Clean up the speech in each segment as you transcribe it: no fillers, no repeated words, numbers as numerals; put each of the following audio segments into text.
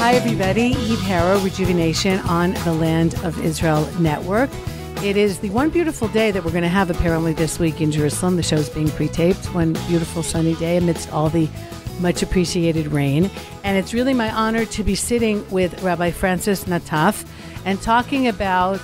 Hi, everybody. Eve Harrow, Rejuvenation on the Land of Israel Network. It is the one beautiful day that we're going to have apparently this week in Jerusalem. The show's being pre-taped. One beautiful sunny day amidst all the much appreciated rain. And it's really my honor to be sitting with Rabbi Francis Nataf and talking about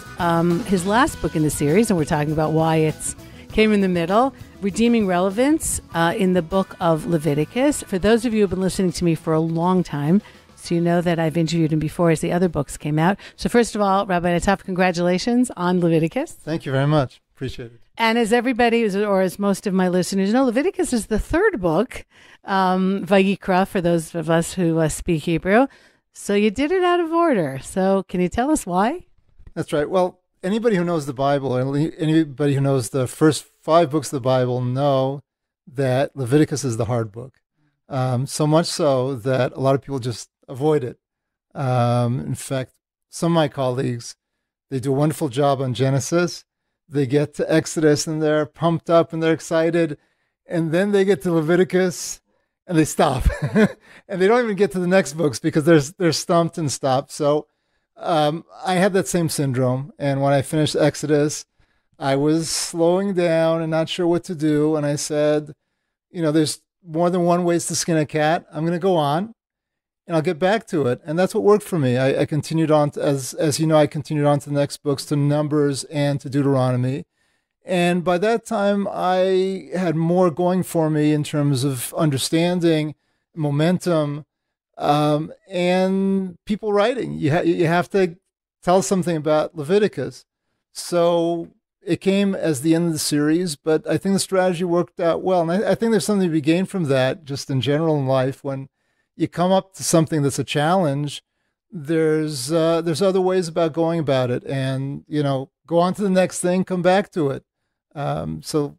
his last book in the series. And we're talking about why it's came in the middle, Redeeming Relevance in the book of Leviticus. For those of you who have been listening to me for a long time, so you know that I've interviewed him before as the other books came out. So first of all, Rabbi Nataf, congratulations on Leviticus. Thank you very much. Appreciate it. And as everybody, or as most of my listeners know, Leviticus is the third book, Vayikra, for those of us who speak Hebrew. So you did it out of order. So can you tell us why? That's right. Well, anybody who knows the Bible, anybody who knows the first 5 books of the Bible know that Leviticus is the hard book. So much so that a lot of people just avoid it. In fact, some of my colleagues, they do a wonderful job on Genesis. They get to Exodus and they're pumped up and they're excited. And then they get to Leviticus and they stop. And they don't even get to the next books because they're stumped and stopped. So I had that same syndrome. And when I finished Exodus, I was slowing down and not sure what to do. And I said, you know, there's more than one ways to skin a cat. I'm going to go on and I'll get back to it. And that's what worked for me. I continued on, as you know, I continued on to the next books, to Numbers and to Deuteronomy. And by that time, I had more going for me in terms of understanding, momentum, and people writing. You have to tell something about Leviticus. So it came as the end of the series, but I think the strategy worked out well. And I think there's something to be gained from that, just in general in life. When you come up to something that's a challenge, there's other ways about going about it, and go on to the next thing, come back to it. So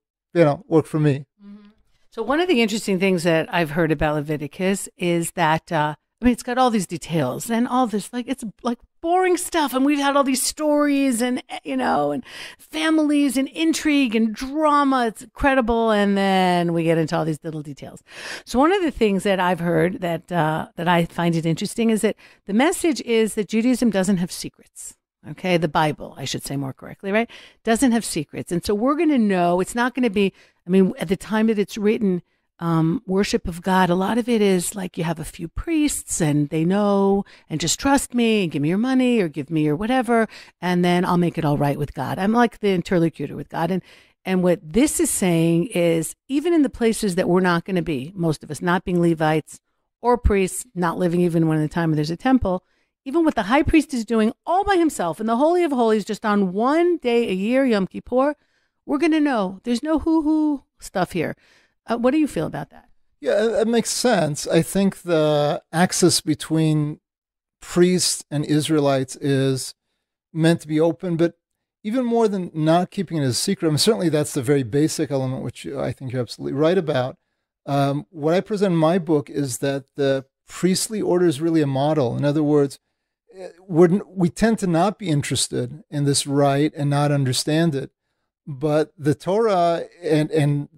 worked for me. Mm-hmm. So one of the interesting things that I've heard about Leviticus is that it's got all these details and all this, it's like boring stuff, and we've had all these stories and and families and intrigue and drama. It's incredible, and then we get into all these little details. So one of the things that I've heard that I find it interesting is that the message is that Judaism doesn't have secrets. Okay, the Bible, I should say more correctly, right? Doesn't have secrets, and so we're going to know. It's not going to be. At the time that it's written, worship of God, a lot of it is like you have a few priests and they know, and just trust me and give me your money or give me your whatever, and then I'll make it all right with God. I'm like the interlocutor with God. And what this is saying is, even in the places that we're not going to be, most of us not being Levites or priests, not living even when the time when there's a temple, even what the high priest is doing all by himself in the Holy of Holies, just on one day a year, Yom Kippur, we're going to know. There's no hoo-hoo stuff here. What do you feel about that? Yeah, that makes sense. I think the axis between priests and Israelites is meant to be open, but even more than not keeping it a secret, certainly that's the very basic element, which I think you're absolutely right about. What I present in my book is that the priestly order is really a model. In other words, we tend to not be interested in this rite and not understand it. But the Torah and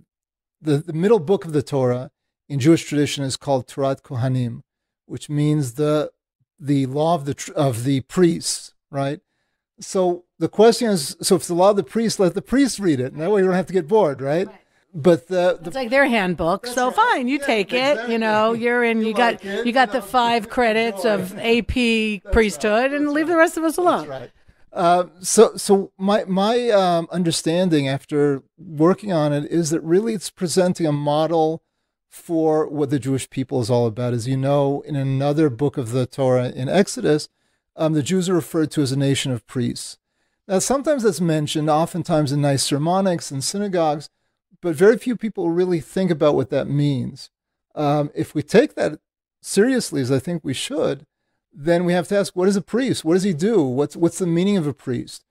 the middle book of the Torah in Jewish tradition is called Torah Kohanim, which means the law of the priests, right? So the question is, so if it's the law of the priests, let the priests read it, and that way you don't have to get bored, right? But it's like their handbook, so right. Fine, you take it. Exactly. You're in. You got the 5 credits of AP priesthood, and leave the rest of us alone. That's right. So my understanding after working on it is that really it's presenting a model for what the Jewish people is all about. As you know, in another book of the Torah, in Exodus, the Jews are referred to as a nation of priests. Now, sometimes that's mentioned, oftentimes in nice sermonics and synagogues, but very few people really think about what that means. If we take that seriously, as I think we should, then we have to ask, what is a priest? What does he do? What's the meaning of a priest?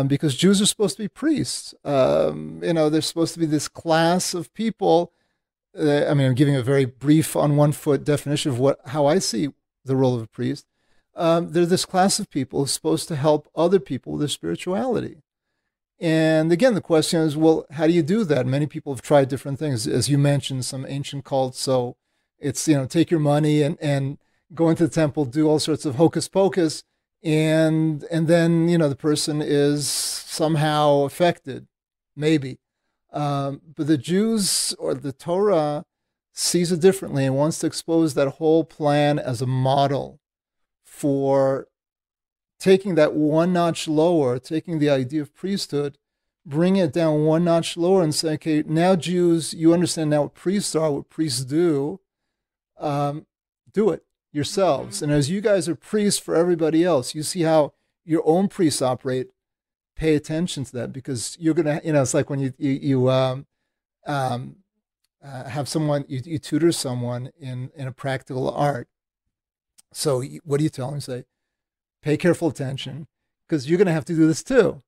Because Jews are supposed to be priests. They're supposed to be this class of people. I'm giving a very brief, on one foot definition of how I see the role of a priest. They're this class of people who's supposed to help other people with their spirituality. And again, the question is, well, how do you do that? Many people have tried different things. As you mentioned, some ancient cults. So it's, take your money and go into the temple, do all sorts of hocus pocus, and then, the person is somehow affected, maybe. But the Jews or the Torah sees it differently and wants to expose that whole plan as a model for taking that one notch lower, taking the idea of priesthood, bring it down one notch lower and say, okay, now Jews, you understand now what priests are, what priests do. Do it yourselves. And as you guys are priests for everybody else, you see how your own priests operate. Pay attention to that, because you're going to, it's like when you have someone, you tutor someone in a practical art. So what do you tell them? You say, pay careful attention, because you're going to have to do this too.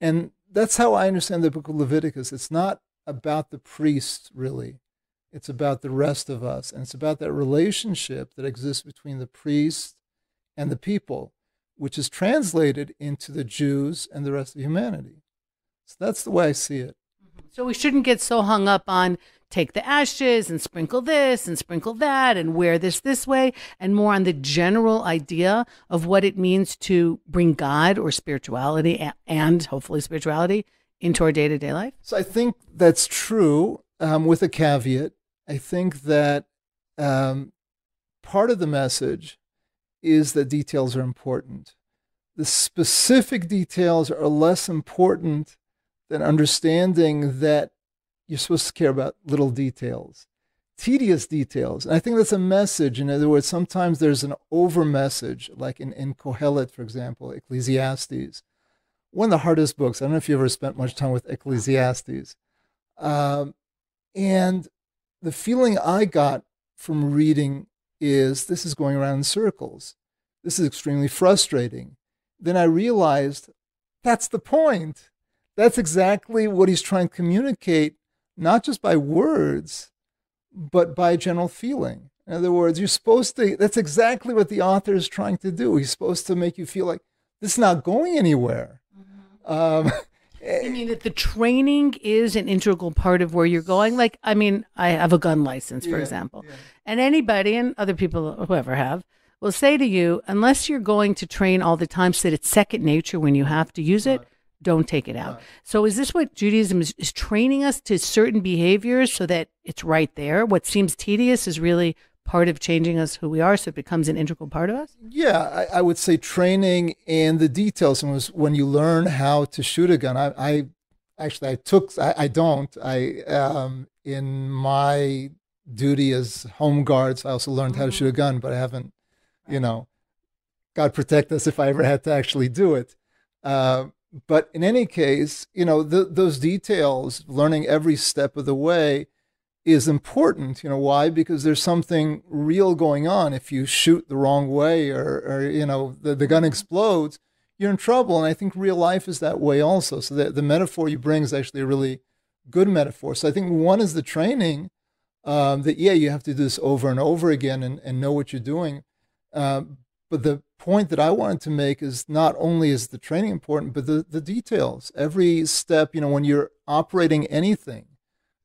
And that's how I understand the book of Leviticus. It's not about the priests, really. It's about the rest of us. And it's about that relationship that exists between the priest and the people, which is translated into the Jews and the rest of humanity. So that's the way I see it. So we shouldn't get so hung up on take the ashes and sprinkle this and sprinkle that and wear this way, and more on the general idea of what it means to bring God or spirituality and hopefully spirituality into our day-to-day life. So I think that's true, with a caveat. I think that part of the message is that details are important. The specific details are less important than understanding that you're supposed to care about little details, tedious details. And I think that's a message. In other words, sometimes there's an over message, like in Kohelet, for example, Ecclesiastes, one of the hardest books. I don't know if you ever spent much time with Ecclesiastes. And the feeling I got from reading is this is going around in circles. This is extremely frustrating. Then I realized that's the point. That's exactly what he's trying to communicate, not just by words, but by general feeling. In other words, you're supposed to, that's exactly what the author is trying to do. He's supposed to make you feel like this is not going anywhere. You mean that the training is an integral part of where you're going? Like, I mean, I have a gun license, for example, and anybody and other people, whoever have, will say to you, unless you're going to train all the time so that it's second nature when you have to use it, don't take it out. So is this what Judaism is training us to certain behaviors so that it's right there? What seems tedious is really part of changing us who we are, so it becomes an integral part of us? Yeah, I would say training and the details. And when you learn how to shoot a gun, in my duty as home guards, I also learned how to shoot a gun, but I haven't, God protect us if I ever had to actually do it. But in any case, those details, learning every step of the way is important. Why? Because there's something real going on. If you shoot the wrong way or the gun explodes, you're in trouble. And I think real life is that way also. So the metaphor you bring is actually a really good metaphor. So I think one is the training, that, you have to do this over and over again and know what you're doing. But the point that I wanted to make is not only is the training important, but the details. Every step, when you're operating anything,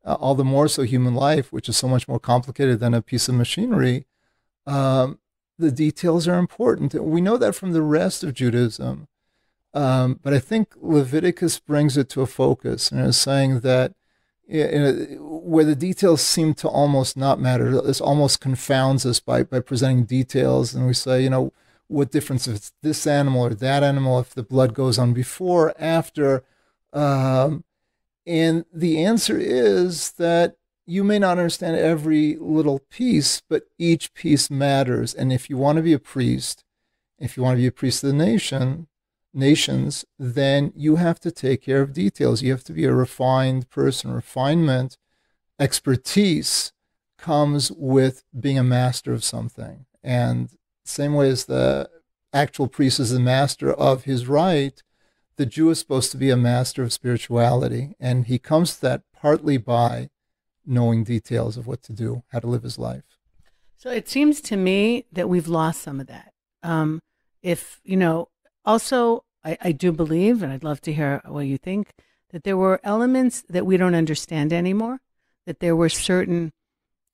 all the more so human life, which is so much more complicated than a piece of machinery, the details are important. We know that from the rest of Judaism. But I think Leviticus brings it to a focus and is saying that where the details seem to almost not matter, this almost confounds us by presenting details. And we say, what difference if it's this animal or that animal, if the blood goes on before, after. And the answer is that you may not understand every little piece, but each piece matters. And if you want to be a priest, if you want to be a priest of the nations, then you have to take care of details. You have to be a refined person. Refinement, expertise comes with being a master of something. And same way as the actual priest is the master of his rite, the Jew is supposed to be a master of spirituality, and he comes to that partly by knowing details of what to do, how to live his life. So it seems to me that we've lost some of that. Also, I do believe, and I'd love to hear what you think, that there were elements that we don't understand anymore, that there were certain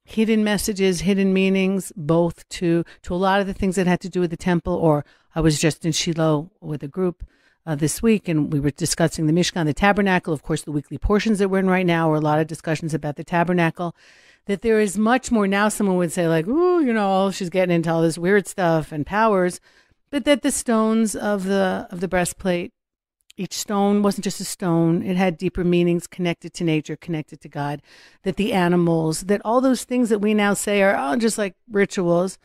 hidden messages, hidden meanings, both to a lot of the things that had to do with the temple. Or I was just in Shiloh with a group this week, and we were discussing the Mishkan, the tabernacle. Of course, the weekly portions that we're in right now are a lot of discussions about the tabernacle. That there is much more now. Someone would say like, "Ooh, she's getting into all this weird stuff and powers," but that the stones of the breastplate, each stone wasn't just a stone. It had deeper meanings connected to nature, connected to God. That the animals, that all those things that we now say are just like rituals.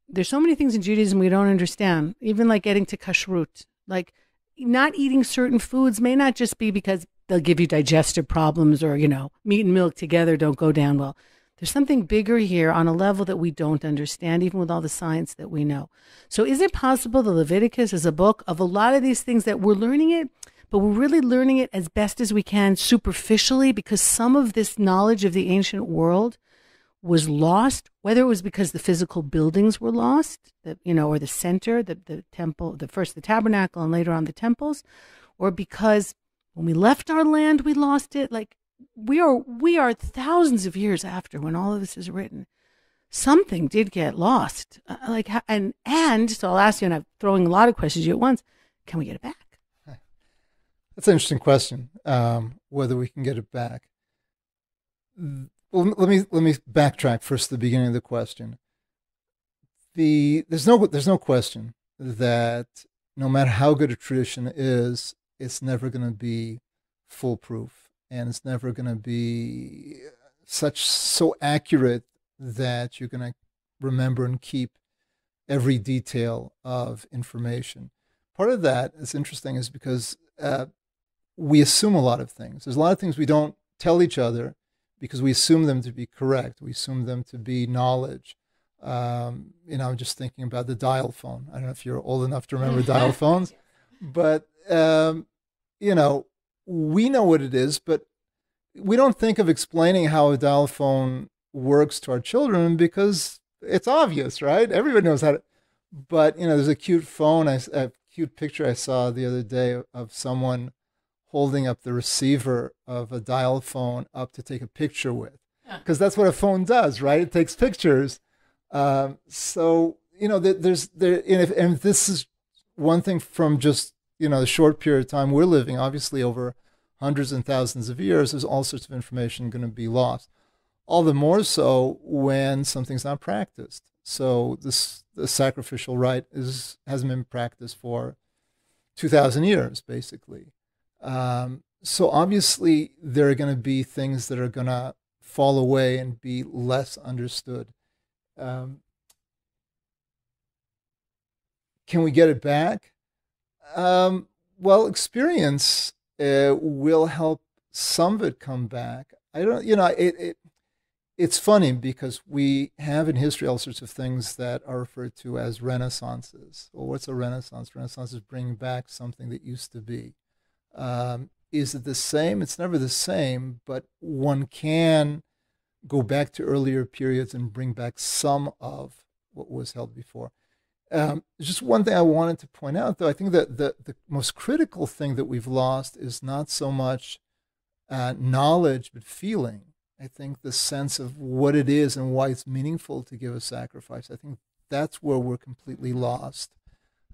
There's so many things in Judaism we don't understand. Even like getting to kashrut, like not eating certain foods may not just be because they'll give you digestive problems or, meat and milk together don't go down well. There's something bigger here on a level that we don't understand, even with all the science that we know. So is it possible the Leviticus is a book of a lot of these things that we're learning it, but we're really learning it as best as we can superficially because some of this knowledge of the ancient world was lost, whether it was because the physical buildings were lost, or the center, the temple, first the tabernacle and later on the temples, or because when we left our land, we lost it. Like we are thousands of years after when all of this is written. Something did get lost. And so I'll ask you, and I'm throwing a lot of questions at you at once. Can we get it back? That's an interesting question. Whether we can get it back. Well, let me backtrack first to the beginning of the question. There's no question that no matter how good a tradition is, it's never going to be foolproof, and it's never going to be so accurate that you're going to remember and keep every detail of information. Part of that is interesting is because we assume a lot of things. There's a lot of things we don't tell each other because we assume them to be correct. We assume them to be knowledge. I'm just thinking about the dial phone. I don't know if you're old enough to remember dial phones, but, we know what it is, but we don't think of explaining how a dial phone works to our children because it's obvious, right? Everybody knows how to, but, there's a cute phone, a cute picture I saw the other day of someone holding up the receiver of a dial phone up to take a picture with, because that's what a phone does, right? It takes pictures. And this is one thing from just, the short period of time we're living, obviously over hundreds and thousands of years, there's all sorts of information going to be lost. All the more so when something's not practiced. So the sacrificial rite hasn't been practiced for 2,000 years, basically. So obviously there are going to be things that are going to fall away and be less understood. Can we get it back? Well, experience will help some of it come back. I don't, it's funny because we have in history all sorts of things that are referred to as renaissances. Well, what's a renaissance? Renaissance is bringing back something that used to be. Is it the same? It's never the same, but one can go back to earlier periods and bring back some of what was held before. Just one thing I wanted to point out, though, I think that the most critical thing that we've lost is not so much knowledge, but feeling. I think the sense of what it is and why it's meaningful to give a sacrifice. I think that's where we're completely lost.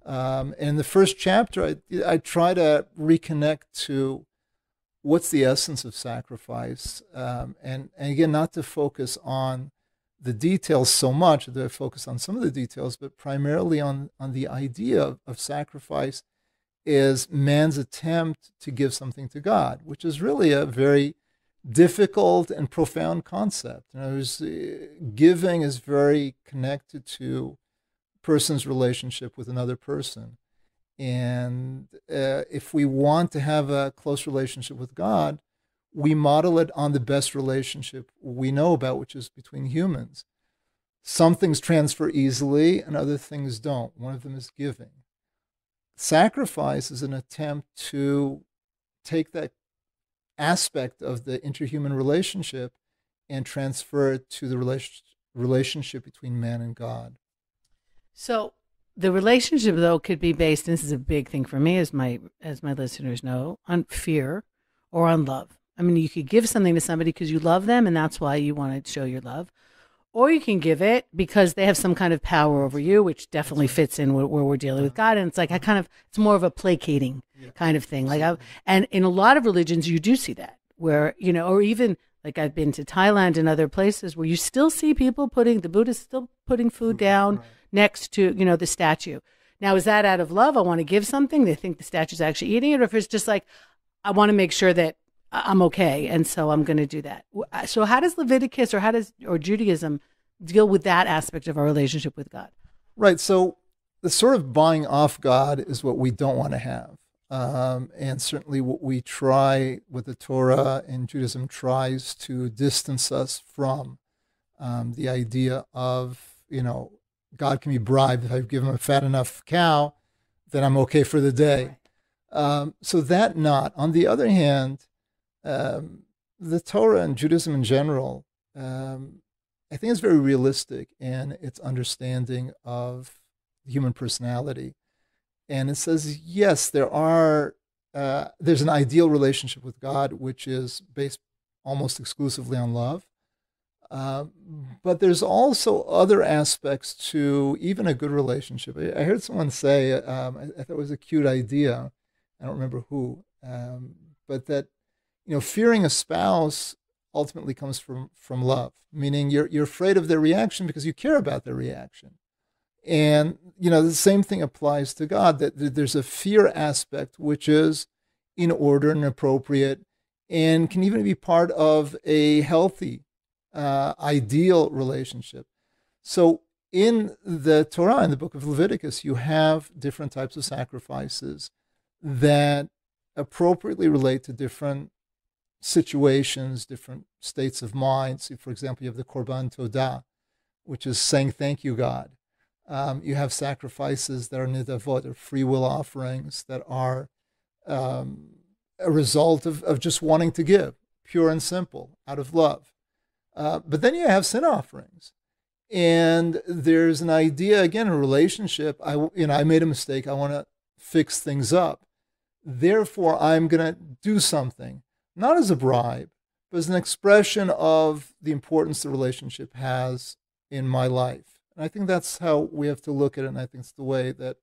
And in the first chapter, I try to reconnect to what's the essence of sacrifice. And again, not to focus on the details so much, that I focus on some of the details, but primarily on the idea of sacrifice is man's attempt to give something to God, which is really a very difficult and profound concept. Giving is very connected to a person's relationship with another person. And if we want to have a close relationship with God, we model it on the best relationship we know about, which is between humans. Some things transfer easily and other things don't. One of them is giving. Sacrifice is an attempt to take that aspect of the interhuman relationship and transfer it to the relationship between man and God. So the relationship, though, could be based, and this is a big thing for me, as my listeners know, on fear or on love. I mean, you could give something to somebody because you love them, and that's why you want to show your love. or you can give it because they have some kind of power over you, which definitely fits in where we're dealing with God. And it's like, it's more of a placating kind of thing. And in a lot of religions, you do see that where, or even like I've been to Thailand and other places where you still see people the Buddhists still putting food down next to, the statue. Now, is that out of love? I want to give something. They think the statue's actually eating it, or if it's just like, I want to make sure that I'm okay, and so I'm going to do that. So how does Leviticus or Judaism deal with that aspect of our relationship with God? Right. So the sort of buying off God is what we don't want to have. And certainly what we try with the Torah and Judaism tries to distance us from the idea of, God can be bribed. If I give him a fat enough cow, then I'm okay for the day. So that not. On the other hand, the Torah and Judaism in general, I think is very realistic in its understanding of the human personality. And it says, yes, there's an ideal relationship with God, which is based almost exclusively on love. But there's also other aspects to even a good relationship. I heard someone say, I thought it was a cute idea. I don't remember who, but that, fearing a spouse ultimately comes from love, meaning you're afraid of their reaction because you care about their reaction. And, the same thing applies to God, that there's a fear aspect which is in order and appropriate and can even be part of a healthy, ideal relationship. So in the Torah, in the book of Leviticus, you have different types of sacrifices that appropriately relate to different situations, different states of mind. So, for example, you have the Korban Todah, which is saying thank you, God. You have sacrifices that are nidavot, or free will offerings that are a result of just wanting to give, pure and simple, out of love. But then you have sin offerings. And there's an idea, again, a relationship. I made a mistake. I want to fix things up. Therefore, I'm going to do something, not as a bribe, but as an expression of the importance the relationship has in my life. And I think that's how we have to look at it, and I think it's the way that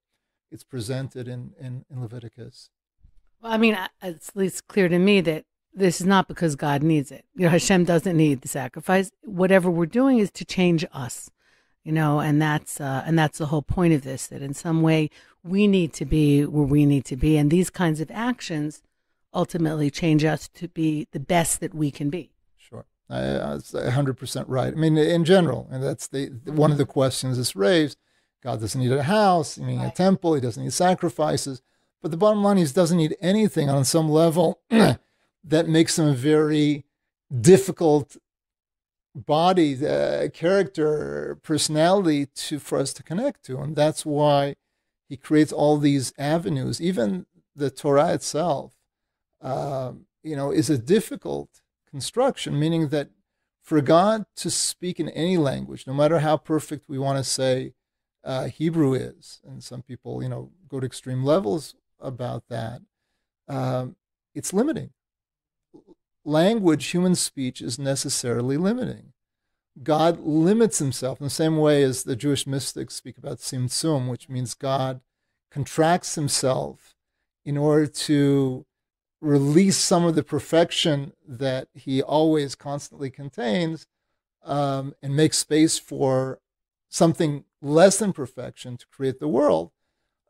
it's presented in Leviticus. Well, I mean, it's at least clear to me that this is not because God needs it. Hashem doesn't need the sacrifice. Whatever we're doing is to change us, and that's the whole point of this, that in some way we need to be where we need to be. And these kinds of actions ultimately change us to be the best that we can be. Sure. It's 100% right. I mean, in general, and that's one of the questions that's raised. God doesn't need a house, a temple, he doesn't need sacrifices. But the bottom line is he doesn't need anything on some level that makes him a very difficult body, character, personality for us to connect to. And that's why he creates all these avenues. Even the Torah itself, is a difficult construction, meaning that for God to speak in any language, no matter how perfect we want to say Hebrew is, and some people, go to extreme levels about that, it's limiting. Language, human speech, is necessarily limiting. God limits himself in the same way as the Jewish mystics speak about tzimtzum, which means God contracts himself in order to release some of the perfection that he always constantly contains, and make space for something less than perfection to create the world.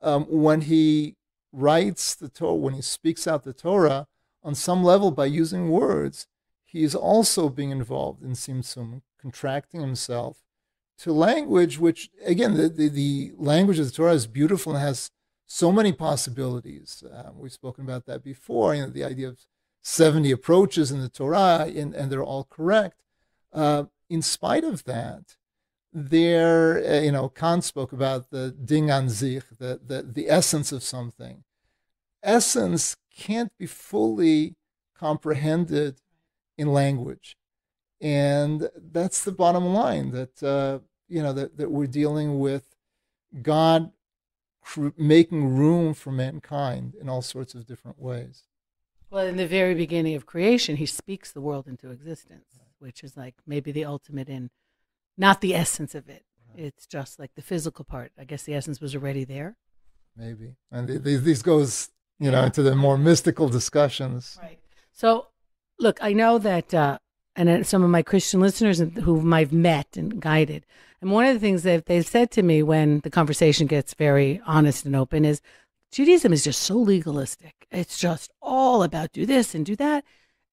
When he writes the Torah, when he speaks out the Torah, on some level, by using words, he is also being involved in tzimtzum, contracting himself to language, which, again, the language of the Torah is beautiful and has so many possibilities. We've spoken about that before, the idea of 70 approaches in the Torah, and they're all correct. In spite of that, Kant spoke about the Ding an sich, the essence of something. Essence can't be fully comprehended in language. And that's the bottom line, that, that we're dealing with God making room for mankind in all sorts of different ways. Well, in the very beginning of creation, he speaks the world into existence, which is like maybe the ultimate in not the essence of it. It's just like the physical part. I guess the essence was already there. Maybe. And these goes, into the more mystical discussions. Right. So, look, I know that, and some of my Christian listeners whom I've met and guided, and one of the things that they've said to me when the conversation gets very honest and open is Judaism is just so legalistic. It's just all about do this and do that,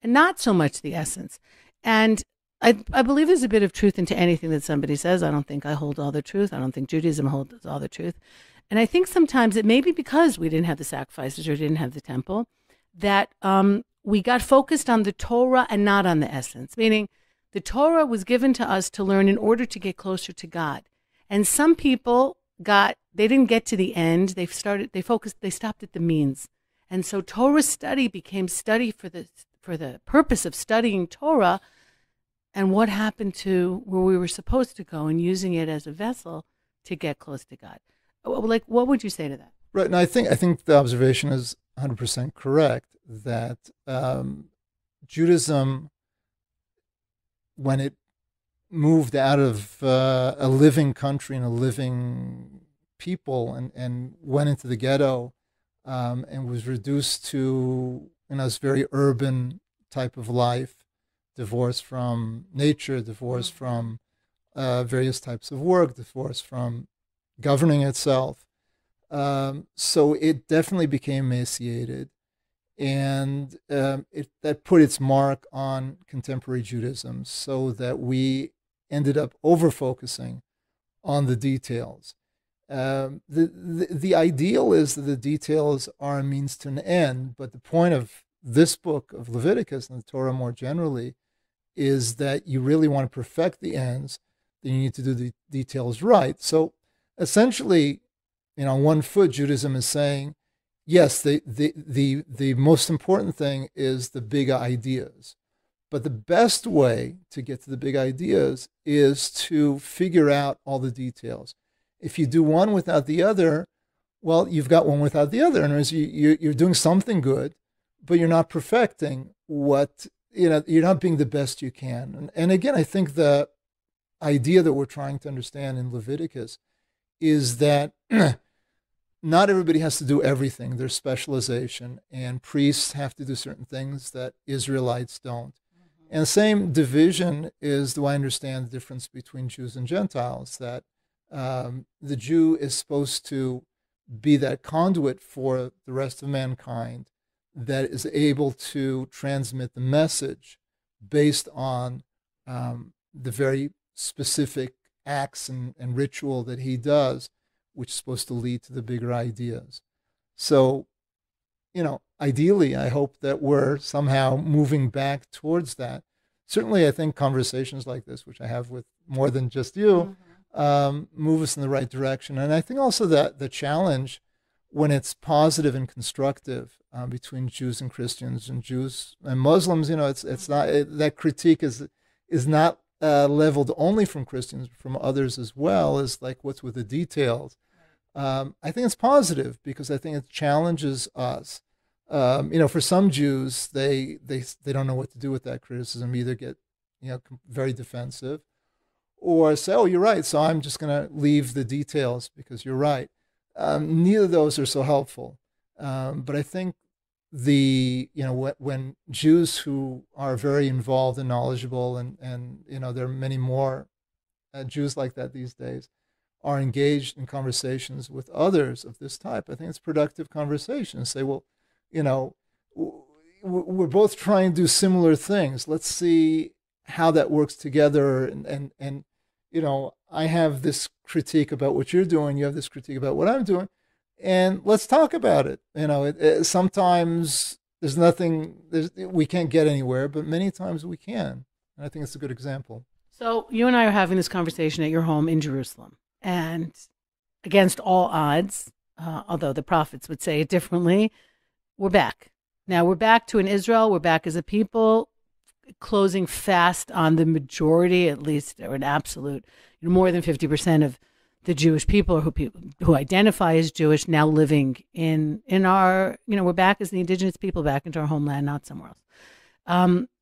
and not so much the essence. And I believe there's a bit of truth into anything that somebody says. I don't think I hold all the truth. I don't think Judaism holds all the truth. And I think sometimes it may be because we didn't have the sacrifices or didn't have the temple that we got focused on the Torah and not on the essence, meaning the Torah was given to us to learn in order to get closer to God. And some people they didn't get to the end. They stopped at the means. And so Torah study became study for the purpose of studying Torah, and what happened to where we were supposed to go and using it as a vessel to get close to God. Like, what would you say to that? Right. And I think the observation is 100% correct that Judaism, when it moved out of a living country and a living people and went into the ghetto and was reduced to this very urban type of life, divorced from nature, divorced from various types of work, divorced from governing itself. So it definitely became emaciated, and that put its mark on contemporary Judaism, so that we ended up over-focusing on the details. The ideal is that the details are a means to an end, but the point of this book of Leviticus and the Torah more generally is that you really want to perfect the ends, then you need to do the details right. So essentially, on one foot, Judaism is saying, yes, the most important thing is the big ideas. But the best way to get to the big ideas is to figure out all the details. If you do one without the other, well, you've got one without the other. In other words, you're doing something good, but you're not perfecting what, you're not being the best you can. And again, I think the idea that we're trying to understand in Leviticus is that not everybody has to do everything. There's specialization, and priests have to do certain things that Israelites don't. And the same division is, do I understand the difference between Jews and Gentiles, that the Jew is supposed to be that conduit for the rest of mankind that is able to transmit the message based on the very specific acts and ritual that he does, which is supposed to lead to the bigger ideas. So, ideally, I hope that we're somehow moving back towards that. Certainly, I think conversations like this, which I have with more than just you, move us in the right direction. And I think also that the challenge, when it's positive and constructive between Jews and Christians and Jews and Muslims, it's not that critique is not leveled only from Christians, but from others as well, is like what's with the details. I think it's positive because I think it challenges us. For some Jews, they don't know what to do with that criticism. Either get very defensive, or say, "Oh, you're right," so I'm just going to leave the details because you're right. Neither of those are so helpful. But I think when Jews who are very involved and knowledgeable, and there are many more Jews like that these days, are engaged in conversations with others of this type, I think it's productive conversation. Say, well, we're both trying to do similar things. Let's see how that works together. And I have this critique about what you're doing. You have this critique about what I'm doing. And let's talk about it. Sometimes there's nothing, we can't get anywhere, but many times we can. And I think it's a good example. So you and I are having this conversation at your home in Jerusalem. And against all odds, although the prophets would say it differently, we're back. Now we're back to an Israel. We're back as a people, closing fast on the majority, at least, or an absolute, more than 50% of the Jewish people who identify as Jewish now living in our, we're back as the indigenous people back into our homeland, not somewhere else.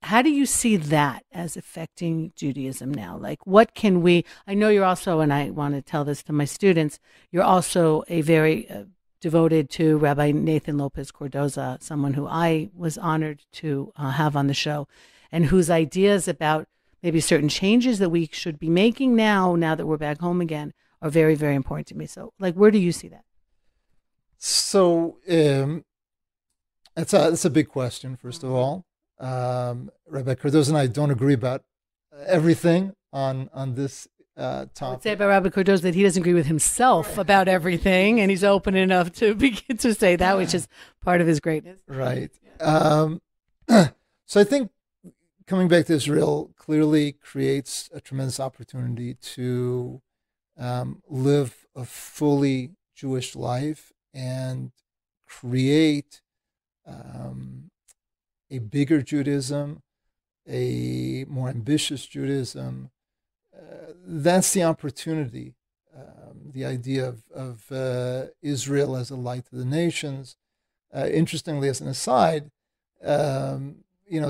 How do you see that as affecting Judaism now? Like, what can we, I know you're also, and I want to tell this to my students, you're also a very devoted to Rabbi Nathan Lopez Cordoza, someone who I was honored to have on the show, and whose ideas about maybe certain changes that we should be making now that we're back home again, are very, very important to me. So, like, where do you see that? So, that's a big question, first of all. Rabbi Cordoza and I don't agree about everything on this topic. I would say about Rabbi Cordoza that he doesn't agree with himself about everything, and he's open enough to begin to say that, which is part of his greatness. Right. So I think coming back to Israel clearly creates a tremendous opportunity to live a fully Jewish life and create a bigger Judaism, a more ambitious Judaism. That's the opportunity, the idea of Israel as a light to the nations. Interestingly, as an aside,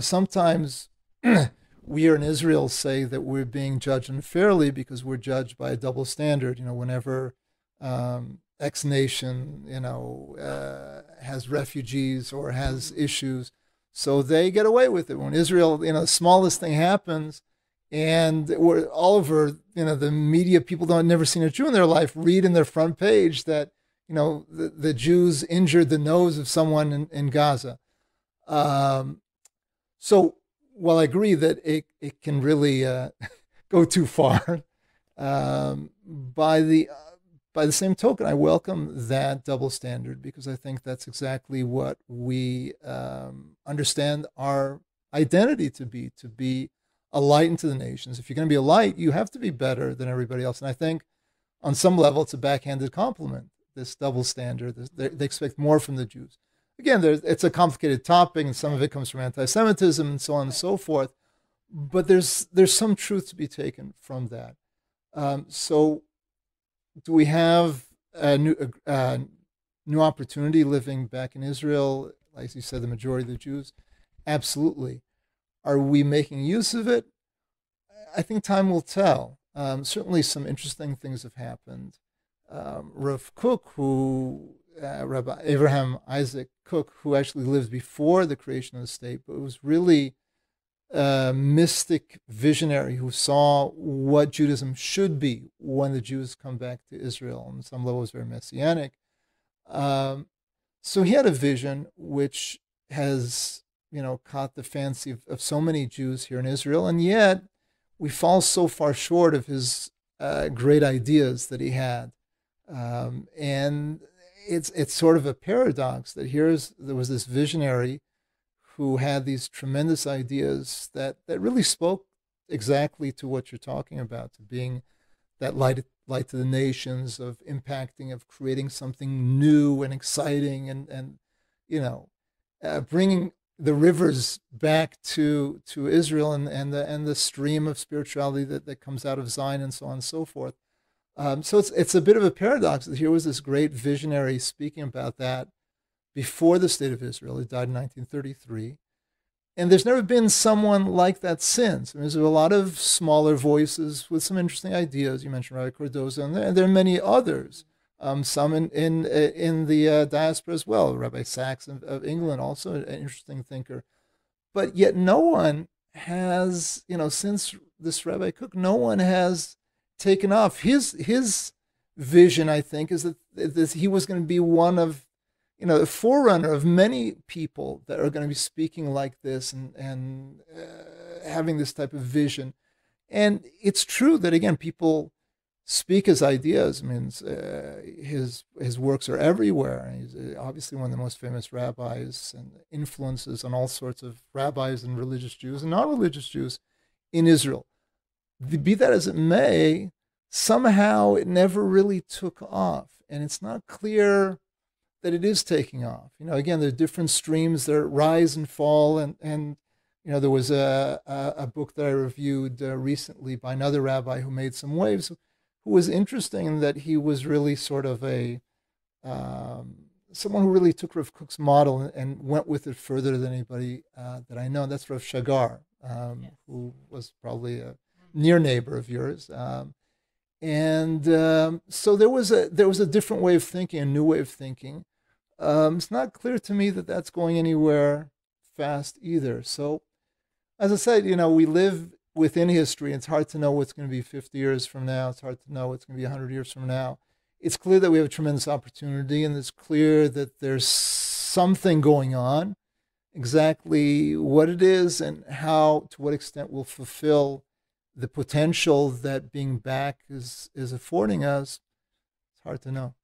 sometimes we here in Israel say that we're being judged unfairly because we're judged by a double standard. Whenever X nation, has refugees or has issues, so they get away with it. When Israel, the smallest thing happens, and we're all over, the media, people don't never seen a Jew in their life, read in their front page that, the Jews injured the nose of someone in Gaza. So while I agree that it can really go too far, by the same token, I welcome that double standard because I think that's exactly what we understand our identity to be a light into the nations. If you're going to be a light, you have to be better than everybody else. And I think on some level, it's a backhanded compliment, this double standard. They expect more from the Jews. Again, it's a complicated topic, and some of it comes from anti-Semitism and so on and so forth. But there's some truth to be taken from that. So do we have a new opportunity living back in Israel? Like you said, the majority of the Jews? Absolutely. Are we making use of it? I think time will tell. Certainly some interesting things have happened. Rav Kook, Rabbi Abraham Isaac Kook, who actually lived before the creation of the state, but was really a mystic visionary who saw what Judaism should be when the Jews come back to Israel. On some level, was very messianic. So he had a vision which has, caught the fancy of so many Jews here in Israel, and yet we fall so far short of his great ideas that he had. And it's sort of a paradox that there was this visionary who had these tremendous ideas that really spoke exactly to what you're talking about, to being that light to the nations, of impacting, of creating something new and exciting, and bringing the rivers back to Israel and the stream of spirituality that comes out of Zion and so on and so forth. So it's a bit of a paradox that here was this great visionary speaking about that before the state of Israel. He died in 1933. And there's never been someone like that since. There's a lot of smaller voices with some interesting ideas. You mentioned Rabbi Cordoza, and there are many others. Some in the diaspora as well. Rabbi Sachs of England, also an interesting thinker. But yet no one has, since this Rabbi Kook, no one has taken off. His vision, I think, is that he was going to be one of, the forerunner of many people that are going to be speaking like this and having this type of vision. And it's true that, again, people speak his ideas. I mean, his works are everywhere. He's obviously one of the most famous rabbis and influences on all sorts of rabbis and religious Jews and non-religious Jews in Israel. Be that as it may, somehow it never really took off. And it's not clear that it is taking off. Again, there are different streams that rise and fall. And there was a book that I reviewed recently by another rabbi who made some waves, who was interesting in that he was really sort of someone who really took Rav Kook's model and went with it further than anybody that I know. That's Rav Shagar, who was probably a near neighbor of yours. So there was a different way of thinking, a new way of thinking. It's not clear to me that that's going anywhere fast either. So, as I said, we live within history. It's hard to know what's going to be 50 years from now. It's hard to know what's going to be 100 years from now. It's clear that we have a tremendous opportunity, and it's clear that there's something going on. Exactly what it is and how, to what extent we'll fulfill the potential that being back is affording us, it's hard to know.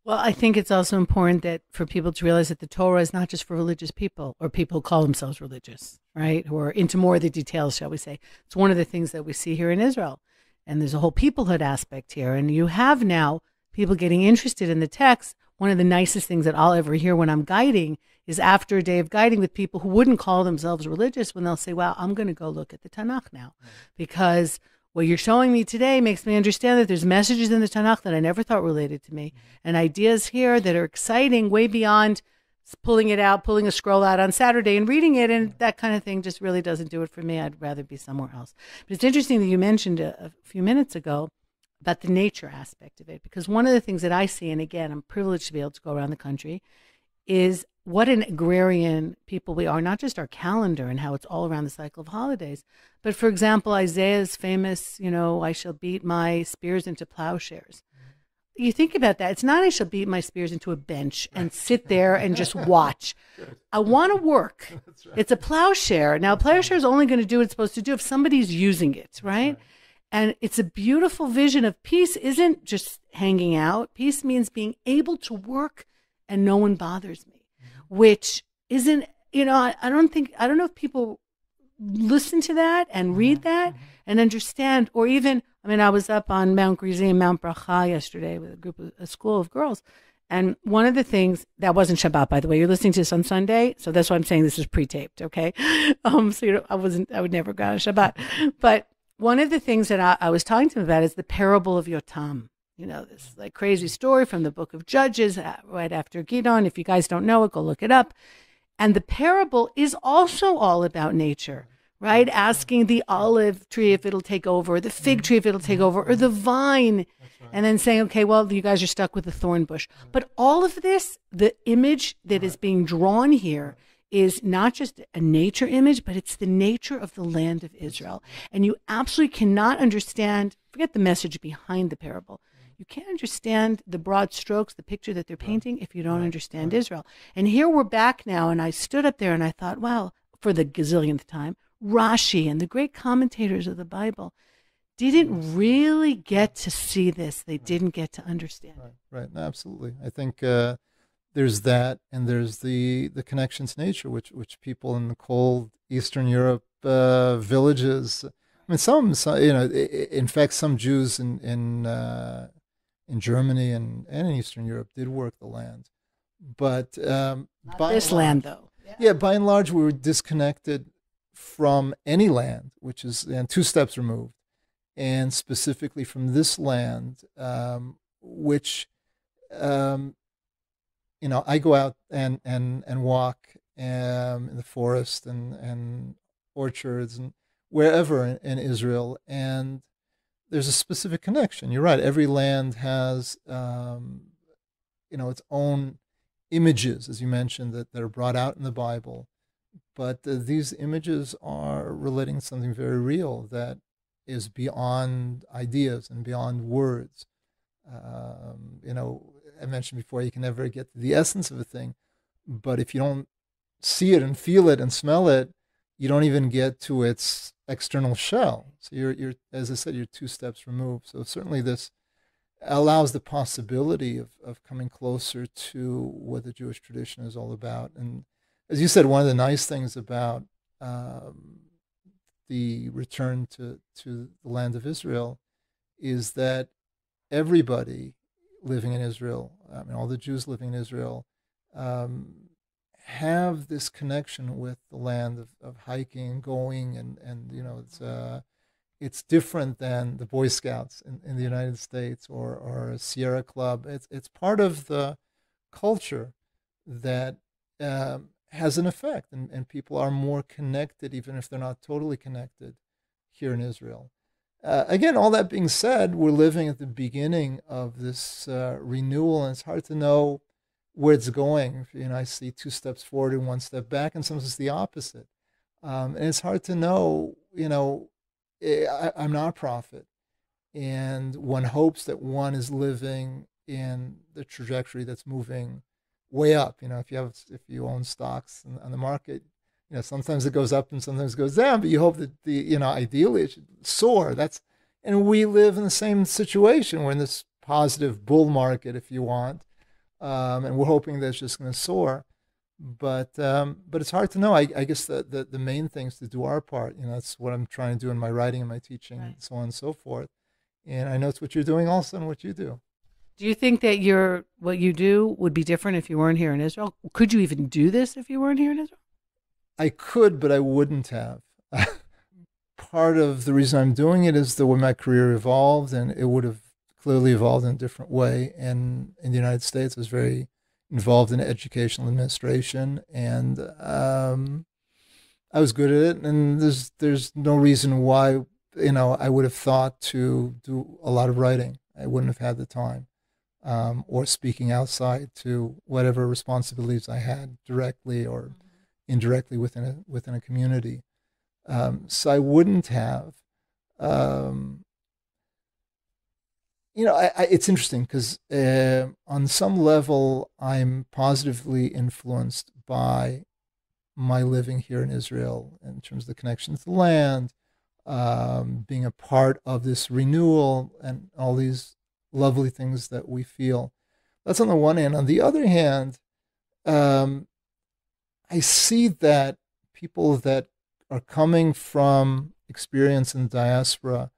Well, I think it's also important that for people to realize that the Torah is not just for religious people or people who call themselves religious, right? Who are into more of the details, shall we say. It's one of the things that we see here in Israel. And there's a whole peoplehood aspect here. And you have now people getting interested in the text. One of the nicest things that I'll ever hear when I'm guiding is after a day of guiding with people who wouldn't call themselves religious, when they'll say, wow, I'm going to go look at the Tanakh now, because what you're showing me today makes me understand that there's messages in the Tanakh that I never thought related to me, and ideas here that are exciting way beyond pulling it out, pulling a scroll out on Saturday and reading it, and that kind of thing just really doesn't do it for me. I'd rather be somewhere else. But it's interesting that you mentioned a few minutes ago about the nature aspect of it, because one of the things that I see, and again, I'm privileged to be able to go around the country, is what an agrarian people we are, not just our calendar and how it's all around the cycle of holidays, but for example, Isaiah's famous, I shall beat my spears into plowshares. You think about that. It's not I shall beat my spears into a bench and sit there and just watch. I want to work. Right. It's a plowshare. Now, a plowshare is only going to do what it's supposed to do if somebody's using it, right? And it's a beautiful vision of peace isn't just hanging out. Peace means being able to work and no one bothers me, which isn't, I don't know if people listen to that and read that and understand, or even, I was up on Mount Gerizim, Mount Bracha yesterday with a school of girls. And one of the things, that wasn't Shabbat, by the way, you're listening to this on Sunday. So that's why I'm saying this is pre-taped. Okay. So I would never go on Shabbat, but one of the things that I was talking to him about is the parable of Yotam. This crazy story from the book of Judges, right after Gidon. If you guys don't know it, go look it up. And the parable is also all about nature, right? Asking the olive tree if it'll take over, the fig tree if it'll take over, or the vine. Right. And then saying, okay, well, you guys are stuck with the thorn bush. But all of this, the image that is being drawn here is not just a nature image, but it's the nature of the land of Israel. And you absolutely cannot understand, forget the message behind the parable. You can't understand the broad strokes, the picture that they're painting, if you don't understand Israel. And here we're back now, and I stood up there and I thought, wow, for the gazillionth time, Rashi and the great commentators of the Bible didn't really get to see this. They didn't get to understand it. Right. No, absolutely. I think there's that, and there's the connection to nature, which people in the cold Eastern Europe villages, some in fact, some Jews in Germany and in Eastern Europe did work the land, but by this land, though. Yeah, by and large, we were disconnected from any land, which is two steps removed, and specifically from this land, which I go out and walk in the forest and orchards and wherever in Israel, and there's a specific connection. You're right. Every land has, its own images, as you mentioned, that are brought out in the Bible. But these images are relating to something very real that is beyond ideas and beyond words. I mentioned before, you can never get to the essence of a thing, but if you don't see it and feel it and smell it, you don't even get to its external shell. So you're, as I said, you're two steps removed. So certainly this allows the possibility of coming closer to what the Jewish tradition is all about. And as you said, one of the nice things about the return to the land of Israel is that everybody living in Israel, all the Jews living in Israel, have this connection with the land of hiking and going, and it's different than the Boy Scouts in the United States or a Sierra Club. It's part of the culture that has an effect, and people are more connected, even if they're not totally connected here in Israel. Again, all that being said, we're living at the beginning of this renewal, and it's hard to know where it's going. I see 2 steps forward and 1 step back, and sometimes it's the opposite. And it's hard to know. I'm not a prophet, and one hopes that one is living in the trajectory that's moving way up. If you own stocks on the market, sometimes it goes up and sometimes it goes down, but you hope that ideally it should soar. And we live in the same situation. We're in this positive bull market, if you want, and we're hoping that it's just going to soar. But it's hard to know. I guess the main thing is to do our part. That's what I'm trying to do in my writing and my teaching, and so on and so forth. And I know it's what you're doing also and what you do. Do you think that what you do would be different if you weren't here in Israel? Could you even do this if you weren't here in Israel? I could, but I wouldn't have. Part of the reason I'm doing it is the way my career evolved, and it would have clearly evolved in a different way. And in the United States, I was very involved in educational administration, and I was good at it. And there's no reason why I would have thought to do a lot of writing. I wouldn't have had the time. Or speaking outside to whatever responsibilities I had directly or indirectly within a community. So I wouldn't have. It's interesting because on some level I'm positively influenced by my living here in Israel in terms of the connection to the land, being a part of this renewal and all these lovely things that we feel. That's on the one hand. On the other hand, I see that people that are coming from experience in diaspora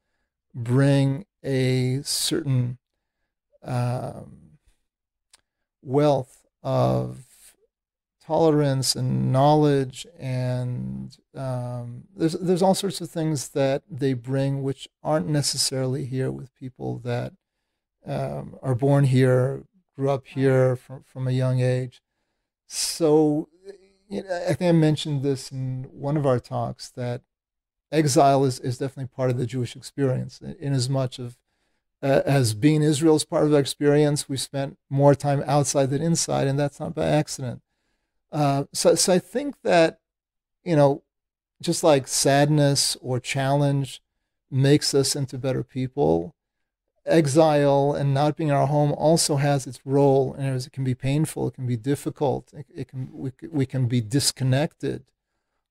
bring a certain wealth of tolerance and knowledge, and there's all sorts of things that they bring which aren't necessarily here with people that are born here, grew up here from a young age. So I think I mentioned this in one of our talks, that exile is definitely part of the Jewish experience, in as much of as being Israel is part of our experience. We spent more time outside than inside, and that's not by accident. So I think that, just like sadness or challenge makes us into better people, exile and not being in our home also has its role, and it can be painful, it can be difficult, we can be disconnected,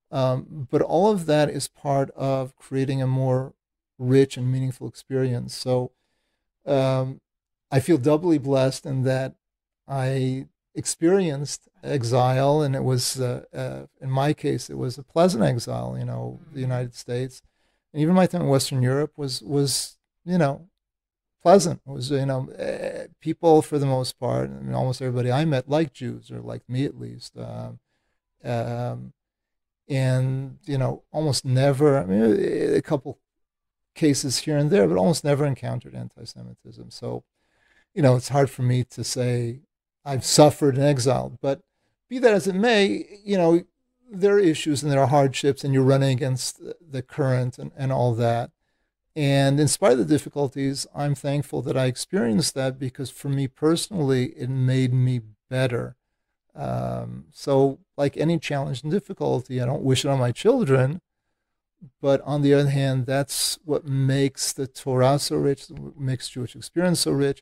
but all of that is part of creating a more rich and meaningful experience. So I feel doubly blessed in that I experienced exile, and it was in my case it was a pleasant exile. The United States, and even my time in Western Europe was pleasant. It was, people for the most part, almost everybody I met liked Jews, or liked me at least. And, almost never, a couple cases here and there, but almost never encountered anti-Semitism. So, it's hard for me to say I've suffered in exile, but be that as it may, there are issues and there are hardships, and you're running against the current and all that. And in spite of the difficulties, I'm thankful that I experienced that, because for me personally, it made me better. So like any challenge and difficulty, I don't wish it on my children. But on the other hand, that's what makes the Torah so rich, what makes Jewish experience so rich,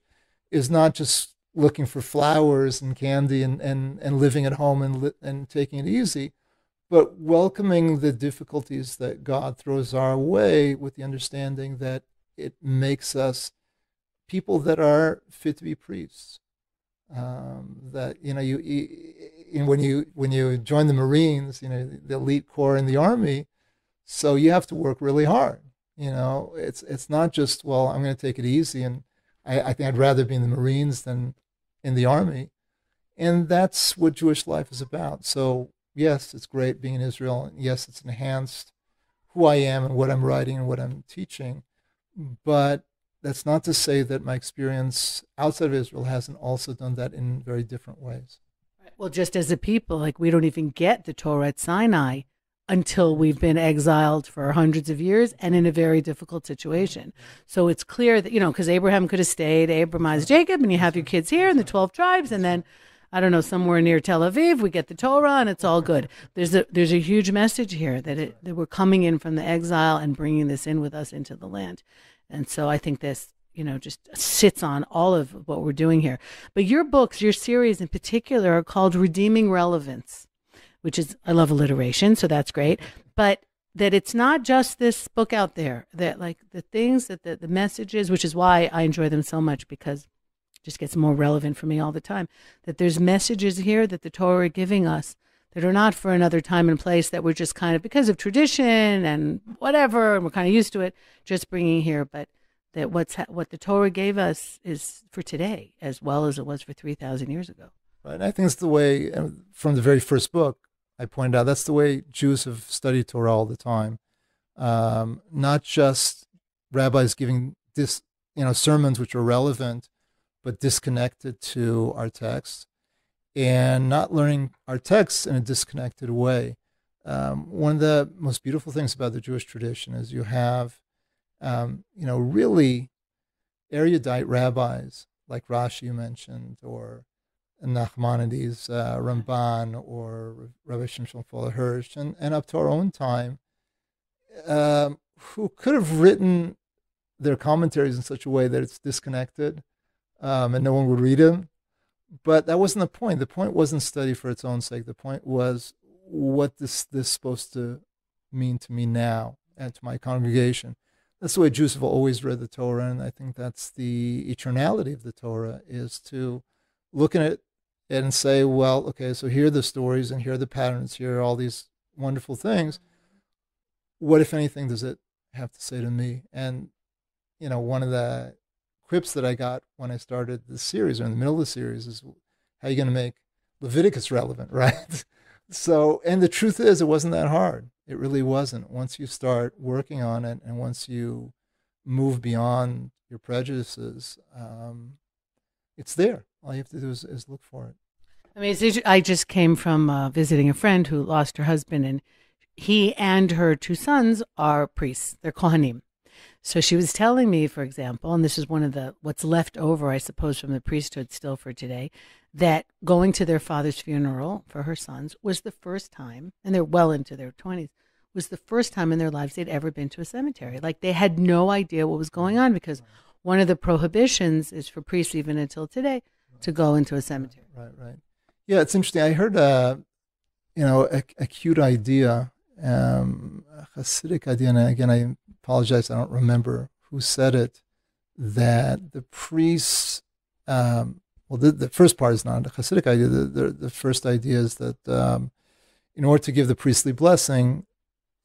is not just looking for flowers and candy and living at home and taking it easy, but welcoming the difficulties that God throws our way with the understanding that it makes us people that are fit to be priests. That when you join the Marines, the elite corps in the Army, so you have to work really hard. It's not just, well, I'm going to take it easy, and I think I'd rather be in the Marines than in the Army, and that's what Jewish life is about. So yes, it's great being in Israel. Yes, it's enhanced who I am and what I'm writing and what I'm teaching. But that's not to say that my experience outside of Israel hasn't also done that in very different ways. Well, just as a people, like we don't even get the Torah at Sinai until we've been exiled for hundreds of years and in a very difficult situation. So it's clear that, because Abraham could have stayed, Abraham, Jacob, and you have your kids here in the 12 tribes, and then, I don't know, somewhere near Tel Aviv, we get the Torah and it's all good. There's a huge message here that we're coming in from the exile and bringing this in with us into the land. And so I think this, just sits on all of what we're doing here. But your books, your series in particular, are called Redeeming Relevance, which is, I love alliteration, so that's great. But that it's not just this book out there, that like the things that the messages, which is why I enjoy them so much, because it just gets more relevant for me all the time, that there's messages here that the Torah are giving us that are not for another time and place, that we're just kind of, because of tradition and whatever, and we're kind of used to it, just bringing here, but that what the Torah gave us is for today as well as it was for 3,000 years ago. Right. And I think it's the way, from the very first book, I pointed out, that's the way Jews have studied Torah all the time. Not just rabbis giving sermons which are relevant, but disconnected to our text, and not learning our texts in a disconnected way. One of the most beautiful things about the Jewish tradition is you have, really erudite rabbis like Rashi you mentioned, or Nachmanides, Ramban, or Rabbi Shimshon Hirsch, and up to our own time, who could have written their commentaries in such a way that it's disconnected and no one would read them. But that wasn't the point. The point wasn't study for its own sake. The point was, what this supposed to mean to me now and to my congregation. That's the way Jews have always read the Torah, and I think that's the eternality of the Torah, is to look at it and say, well, okay, so here are the stories, and here are the patterns, here are all these wonderful things. What, if anything, does it have to say to me? And, one of the quips that I got when I started the series, or in the middle of the series, is, how are you going to make Leviticus relevant, right? So, and the truth is, it wasn't that hard. It really wasn't. Once you start working on it, and once you move beyond your prejudices, it's there. All you have to do is look for it. I mean, I just came from visiting a friend who lost her husband, and he and her two sons are priests. They're Kohanim. So she was telling me, for example, and this is one of what's left over, I suppose, from the priesthood still for today, that going to their father's funeral for her sons was the first time, and they're well into their 20s, was the first time in their lives they'd ever been to a cemetery. Like, they had no idea what was going on, because one of the prohibitions is for priests, even until today, to go into a cemetery. Right. Yeah, it's interesting. I heard a cute idea, a Hasidic idea, and again, I apologize, I don't remember who said it, that the priests, the first part is not a Hasidic idea. The first idea is that in order to give the priestly blessing,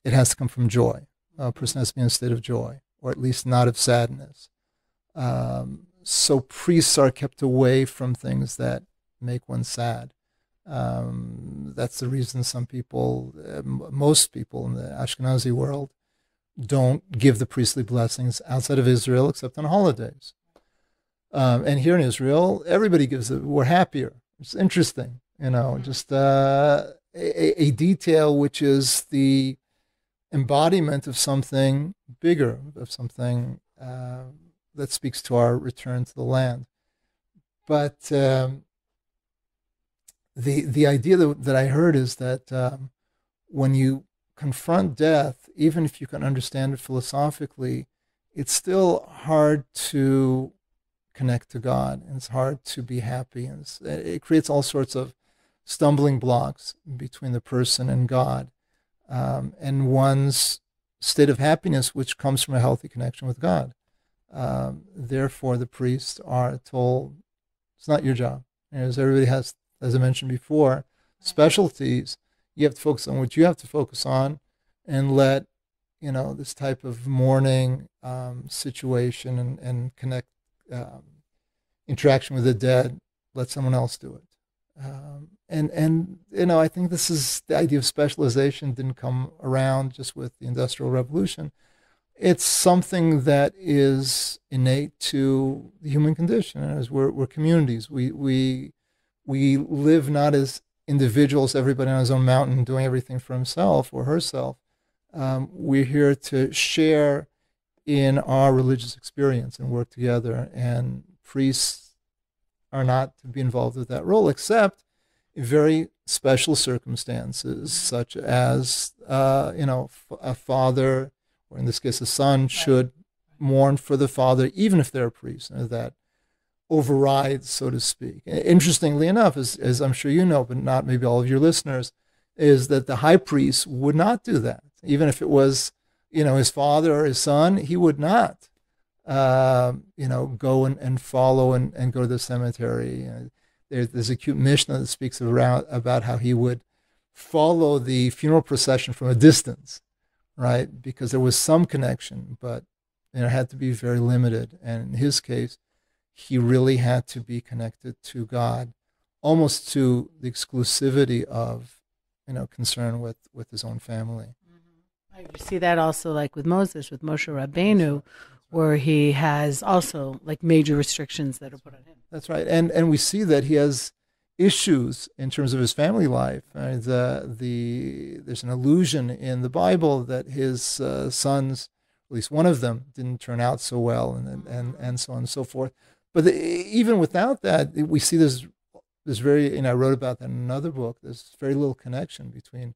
it has to come from joy. A person has to be in a state of joy, or at least not of sadness. So priests are kept away from things that make one sad. That's the reason some people, most people in the Ashkenazi world, don't give the priestly blessings outside of Israel except on holidays. And here in Israel, everybody gives it. We're happier. It's interesting, just a detail which is the embodiment of something bigger, of something that speaks to our return to the land. But the idea that I heard is that when you confront death, even if you can understand it philosophically, it's still hard to connect to God, and it's hard to be happy, and it creates all sorts of stumbling blocks between the person and God, and one's state of happiness, which comes from a healthy connection with God. Therefore, the priests are told, it's not your job. As everybody has, as I mentioned before, specialties. You have to focus on what you have to focus on, and let this type of mourning situation and connect interaction with the dead, let someone else do it. And I think this is the idea of specialization didn't come around just with the Industrial Revolution. It's something that is innate to the human condition. As we're communities, we we live not as individuals, everybody on his own mountain doing everything for himself or herself. We're here to share in our religious experience and work together. And priests are not to be involved with that role, except in very special circumstances, such as, a father, or in this case, a son, should mourn for the father, even if they're a priest. That overrides, so to speak. Interestingly enough, as I'm sure you know, but not maybe all of your listeners, is that the high priest would not do that. Even if it was, his father or his son, he would not, go and follow and go to the cemetery. There's a cute Mishnah that speaks about how he would follow the funeral procession from a distance, right? Because there was some connection, but it had to be very limited. And in his case, he really had to be connected to God, almost to the exclusivity of, concern with his own family. Mm-hmm. You see that also like with Moses, with Moshe Rabbeinu, where he has also like major restrictions that are put on him. That's right. And we see that he has issues in terms of his family life. There's an allusion in the Bible that his sons, at least one of them, didn't turn out so well, and so on and so forth. But even without that, we see there's very, I wrote about that in another book, there's very little connection between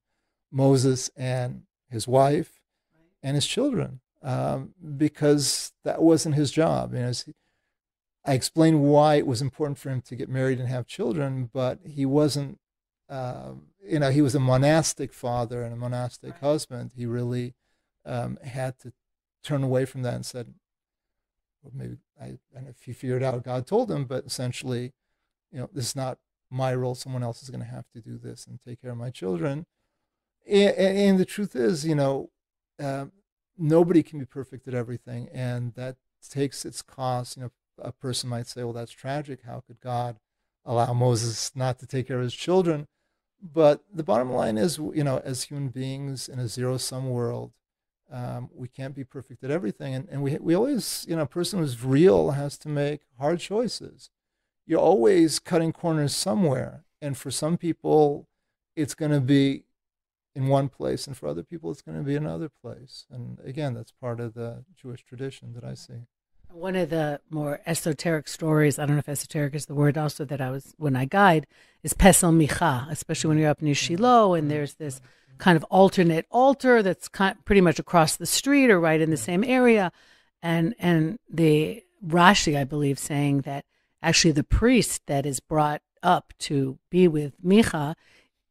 Moses and his wife and his children, because that wasn't his job. I explained why it was important for him to get married and have children, but he wasn't, he was a monastic father and a monastic husband. He really had to turn away from that and said, well, maybe, I don't know if he figured out, God told him, but essentially, this is not my role. Someone else is going to have to do this and take care of my children. And the truth is, nobody can be perfect at everything, and that takes its cost. A person might say, well, that's tragic. How could God allow Moses not to take care of his children? But the bottom line is, as human beings in a zero-sum world, we can't be perfect at everything. And we always, a person who's real has to make hard choices. You're always cutting corners somewhere. And for some people, it's going to be in one place. And for other people, it's going to be another place. And again, that's part of the Jewish tradition that I see. One of the more esoteric stories, I don't know if esoteric is the word also, when I guide, is Pesel Micha, especially when you're up near Shiloh and there's this kind of alternate altar that's pretty much across the street or right in the same area. And the Rashi, I believe, saying that actually the priest that is brought up to be with Micha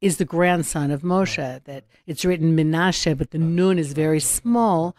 is the grandson of Moshe, that it's written Menashe, but the nun is very small,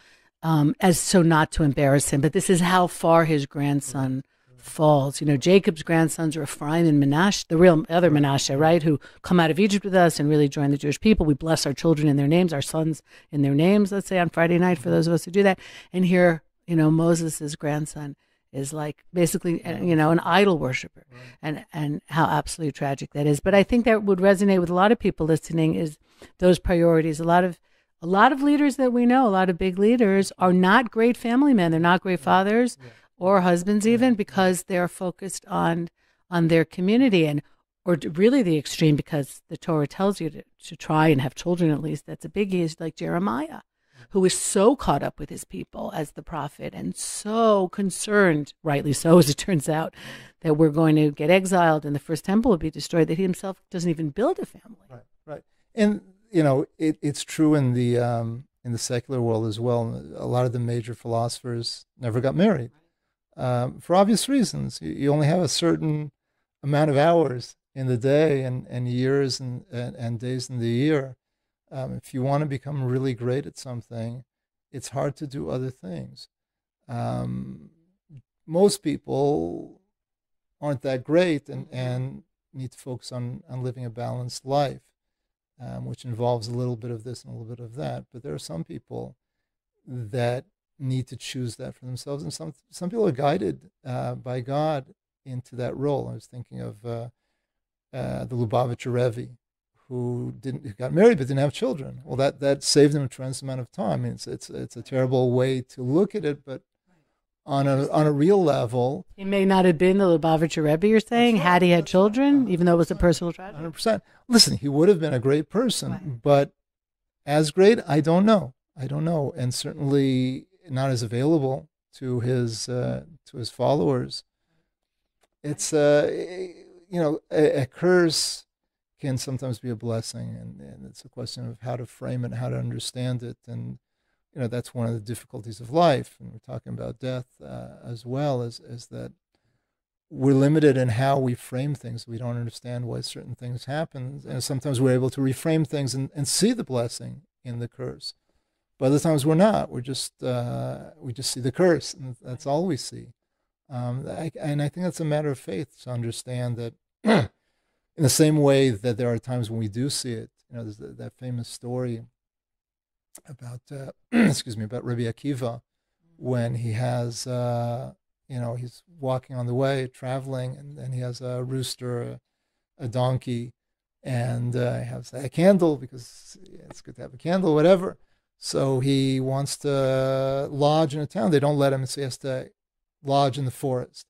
as so not to embarrass him. But this is how far his grandson falls. Jacob's grandsons are Ephraim and Menashe, the real other Menashe, right, who come out of Egypt with us and really join the Jewish people. We bless our children in their names, our sons in their names, let's say on Friday night for those of us who do that. And here, Moses' grandson is like basically, an idol worshiper, and how absolutely tragic that is. But I think that would resonate with a lot of people listening, is those priorities. A lot of leaders that we know, a lot of big leaders, are not great family men. They're not great fathers or husbands even, because they're focused on their community, or really the extreme, because the Torah tells you to try and have children at least. That's a biggie, is like Jeremiah, who is so caught up with his people as the prophet and so concerned, rightly so as it turns out, that we're going to get exiled and the first temple will be destroyed, that he himself doesn't even build a family. Right. And, it's true in the secular world as well. A lot of the major philosophers never got married. For obvious reasons. You only have a certain amount of hours in the day and years and days in the year. If you want to become really great at something, it's hard to do other things. Most people aren't that great and need to focus on living a balanced life, which involves a little bit of this and a little bit of that. But there are some people that need to choose that for themselves, and some people are guided by God into that role. I was thinking of the Lubavitcher Rebbe, who got married but didn't have children. Well, that saved him a tremendous amount of time. I mean, it's a terrible way to look at it, but on a real level. He may not have been the Lubavitcher Rebbe, you're saying, had he had children, even though it was a personal tragedy? 100%. Listen, he would have been a great person, Right. but as great, I don't know. And certainly not as available to his followers. It's a curse can sometimes be a blessing, and it's a question of how to frame it, how to understand it, and that's one of the difficulties of life. And we're talking about death as well, as that we're limited in how we frame things. We don't understand why certain things happen, and sometimes we're able to reframe things and see the blessing in the curse. But other times we're not. We just see the curse, and that's all we see. And I think that's a matter of faith to understand that in the same way that there are times when we do see it. There's that famous story about about Rabbi Akiva, when he has he's walking on the way, traveling, and he has a rooster, a donkey, and he has a candle because it's good to have a candle, whatever. So he wants to lodge in a town. They don't let him, so he has to lodge in the forest.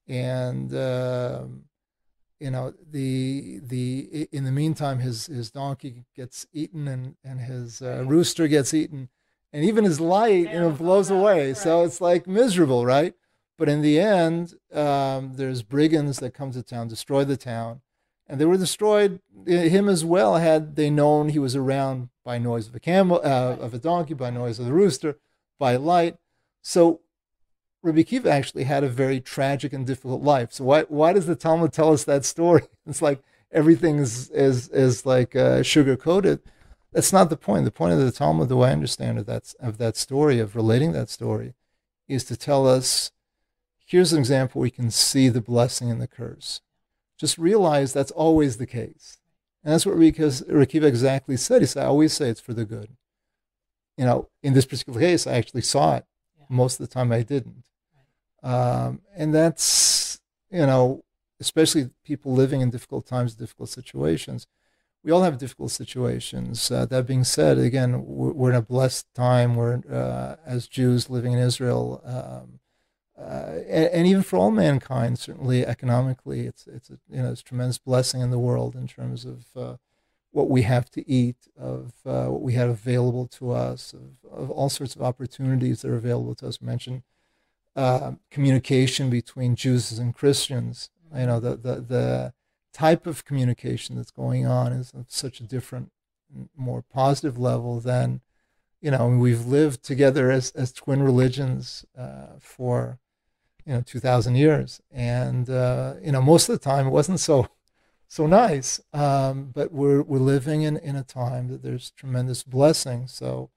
And in the meantime, his donkey gets eaten and his rooster gets eaten, and even his light blows away. Right. So it's like miserable, right? But in the end, there's brigands that come to town, destroy the town, and they were destroyed him as well had they known he was around by noise of a camel, of a donkey, by noise of the rooster, by light. So Rubik Eve actually had a very tragic and difficult life. So why does the Talmud tell us that story? It's like everything is like sugar coated. That's not the point. The point of the Talmud, the way I understand it, of that story, of relating that story, is to tell us, here's an example where we can see the blessing and the curse. Just realize that's always the case. And that's what Rubik Eve exactly said. He said, I always say it's for the good. In this particular case, I actually saw it. Yeah. Most of the time I didn't. And that's, especially people living in difficult times, difficult situations. We all have difficult situations. That being said, again, we're in a blessed time. We're, as Jews living in Israel, and even for all mankind, certainly economically, it's a tremendous blessing in the world in terms of what we have to eat, of what we have available to us, of all sorts of opportunities that are available to us. We mentioned communication between Jews and Christians. The type of communication that's going on is of such a different, more positive level than, we've lived together as twin religions for 2,000 years, and most of the time it wasn't so nice. But we're living in a time that there's tremendous blessing. So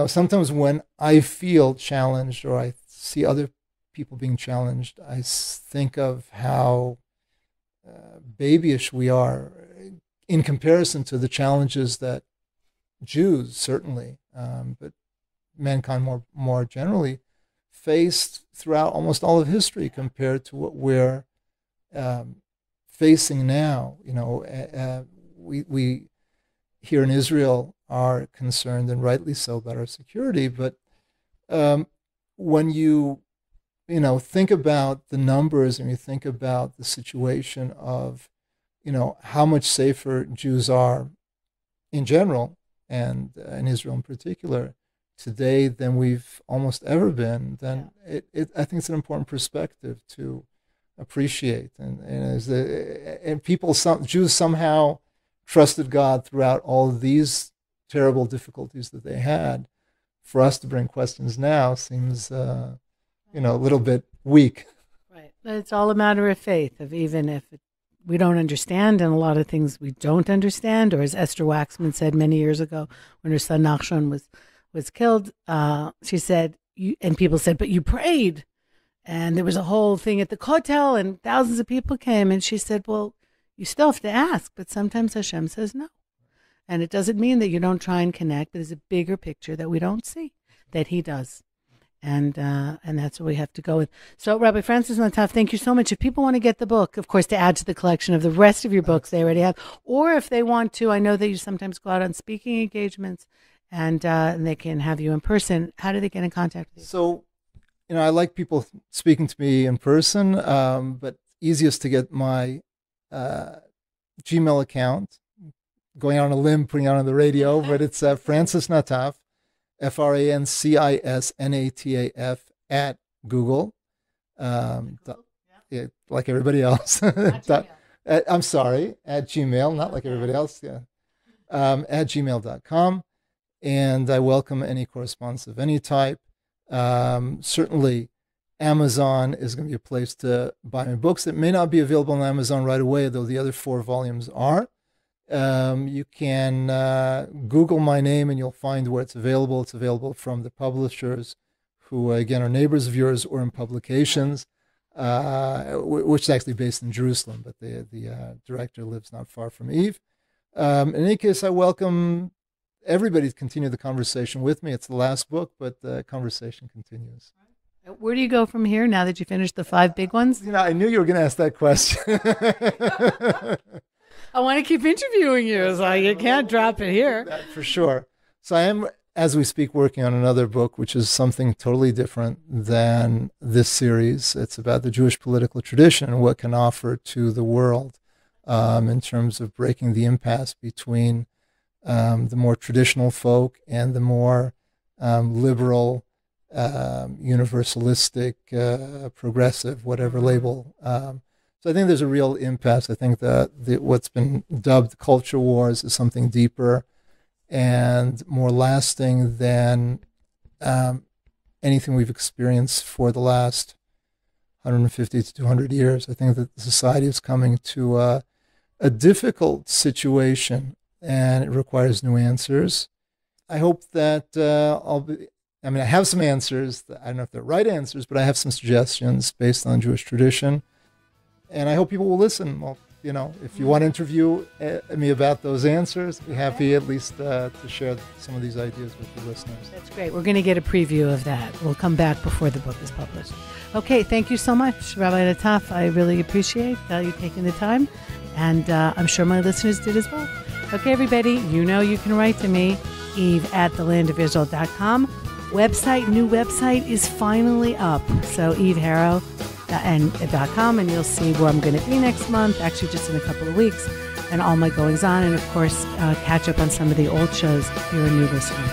sometimes when I feel challenged or I see other people being challenged, I think of how babyish we are in comparison to the challenges that Jews certainly, but mankind more generally, faced throughout almost all of history compared to what we're facing now. We here in Israel are concerned, and rightly so, about our security. But when you think about the numbers and you think about the situation of, how much safer Jews are in general, and in Israel in particular, today than we've almost ever been, then I think it's an important perspective to appreciate. And people, Jews somehow trusted God throughout all of these terrible difficulties that they had. For us to bring questions now seems, a little bit weak. Right. It's all a matter of faith, of even if we don't understand, and a lot of things we don't understand, or as Esther Waxman said many years ago when her son Nachshon was killed, she said, and people said, but you prayed. And there was a whole thing at the Kotel, and thousands of people came. And she said, well, you still have to ask, but sometimes Hashem says no. And it doesn't mean that you don't try and connect, but there's a bigger picture that we don't see, that he does. And that's what we have to go with. So, Rabbi Francis Nataf, thank you so much. If people want to get the book, of course, to add to the collection of the rest of your books they already have, or if they want to, I know that you sometimes go out on speaking engagements, and they can have you in person. How do they get in contact with you? So, I like people speaking to me in person, but easiest to get my Gmail account, going out on a limb, putting it out on the radio, but it's Francis Nataf, FrancisNataf at Google. Yeah, like everybody else. I'm sorry, at Gmail, not like everybody else. Yeah, at gmail.com. And I welcome any correspondence of any type. Certainly, Amazon is going to be a place to buy my books. It may not be available on Amazon right away, though the other 4 volumes are. You can Google my name and you'll find where it's available. It's available from the publishers who, again, are neighbors of yours, or in publications, which is actually based in Jerusalem, but the director lives not far from Eve. In any case, I welcome everybody to continue the conversation with me. It's the last book, but the conversation continues. Where do you go from here now that you finished the 5 big ones? I knew you were going to ask that question. I want to keep interviewing you. It's like, you can't drop it here. For sure. So I am, as we speak, working on another book, which is something totally different than this series. It's about the Jewish political tradition and what it can offer to the world in terms of breaking the impasse between the more traditional folk and the more liberal, universalistic, progressive, whatever label. So I think there's a real impasse. I think that what's been dubbed culture wars is something deeper and more lasting than anything we've experienced for the last 150 to 200 years. I think that the society is coming to a difficult situation, and it requires new answers. I hope that I have some answers. I don't know if they're right answers, but I have some suggestions based on Jewish tradition. And I hope people will listen. Well, if you want to interview me about those answers, I'd be happy at least to share some of these ideas with your listeners. That's great. We're going to get a preview of that. We'll come back before the book is published. Okay, thank you so much, Rabbi Nataf. I really appreciate you taking the time, and I'm sure my listeners did as well. Okay, everybody, you can write to me, eve@thelandofisrael.com. New website is finally up. So eveharrow.com, and you'll see where I'm going to be next month, actually just in a couple of weeks, and all my goings on, and of course, catch up on some of the old shows if you're a new listener.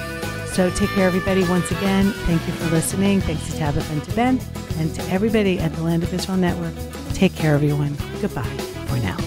So take care, everybody. Once again, thank you for listening. Thanks to Tabitha and to Ben, and to everybody at the Land of Israel Network. Take care, everyone. Goodbye for now.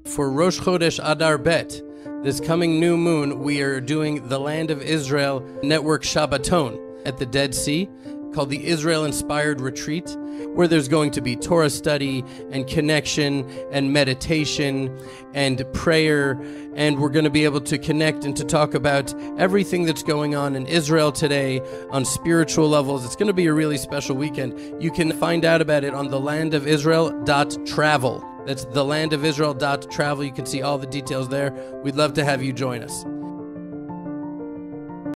For Rosh Chodesh Adar Bet, this coming new moon, we are doing the Land of Israel Network Shabbaton at the Dead Sea, called the Israel-Inspired Retreat, where there's going to be Torah study and connection and meditation and prayer, and we're going to be able to connect and to talk about everything that's going on in Israel today on spiritual levels. It's going to be a really special weekend. You can find out about it on thelandofisrael.travel. That's thelandofisrael.travel. You can see all the details there. We'd love to have you join us.